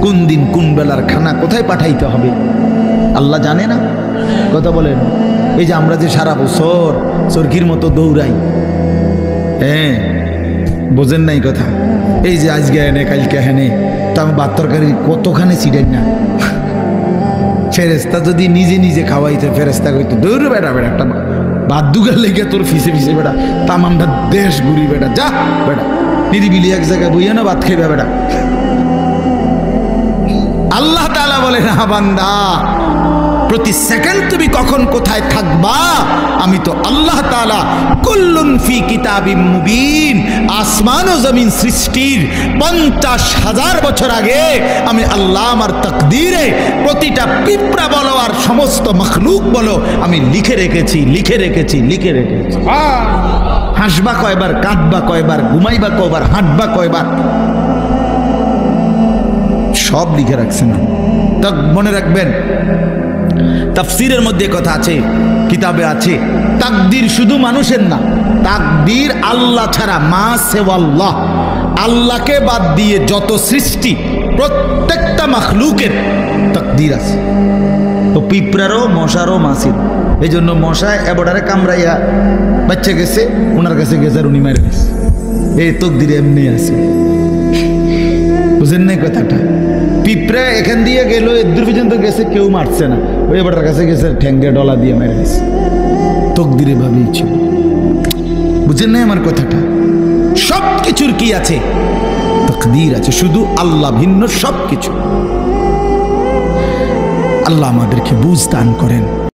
কোন দিন কোন বেলার খানা কোথায় পাঠাইতে হবে আল্লাহ জানে না? কথা বলেন। এই যে আমরা যে সারা বছর চরকির মতো দৌড়াই, হ্যাঁ বোঝেন নাই কথা। এই যে আজকে এনে কালকে হেনে, তা আমি ভাত তরকারি কতখানি ছিড়েন না। ফেরেস্তা যদি নিজে নিজে খাওয়াইতে, ফেরেস্তা কইতো দৌড় বেটা বেটা একটা ভাত দুগার লেগে তোর ফিসে ফিসে বেটা তামামটা দেশ ঘুরি বেটা, যা বেটা নিরিবিলি এক জায়গায় বইয়া না ভাত খাইবে বেটা। আল্লাহ তাআলা বলে না বান্দা, প্রতি সেকেন্ড তুমি কখন কোথায় থাকবা আমি তো আল্লাহ তাআলা কুল্লুন ফি কিতাবিম মুবিন, আসমান ও জমিন সৃষ্টির 50,000 বছর আগে আমি আল্লাহ আমার তাকদীরে প্রতিটা পিঁপড়া বলো আর সমস্ত মখলুক বলো আমি লিখে রেখেছি, লিখে রেখেছি, লিখে রেখেছি। হাসবা কয়বার, কাঁদবা কয়বার, ঘুমাইবা কয়বার, হাঁটবা কয়বার, সব লিখে রাখছেন। তা মনে রাখবেন, তাফসীরের মধ্যে কথা আছে, কিতাবে আছে, তাকদীর শুধু মানুষের না, তাকদীর আল্লাহ ছাড়া, মা সেওয়াল্লাহ, আল্লাহকে বাদ দিয়ে যত সৃষ্টি প্রত্যেকটা মাখলুকের তাকদীর আছে। তো পিঁপড়ারও, মশারও, মাছির। এই জন্য মশায় এবডারে কামড়াইয়া বাচ্চা গেছে, ওনার কাছে গেছে আর উনি মেরে গেছে। এই তকদীর এমনি আছে, বুঝেন নাই কথাটা? পিঁপড়া এখান দিয়ে গেল, এদূর পর্যন্ত গেছে, কেউ মারছে না, ওই এবার কাছে গেছে ঠ্যাঙ্গে ডলা দিয়ে মেরে গেছে। তকদিরে ভাবেই ছিল, বুঝেন নাই আমার কথাটা? সব কিছুর কি আছে? তাকদীর আছে, শুধু আল্লাহ ভিন্ন সব কিছু। আল্লাহ আমাদেরকে বুঝ দান করেন।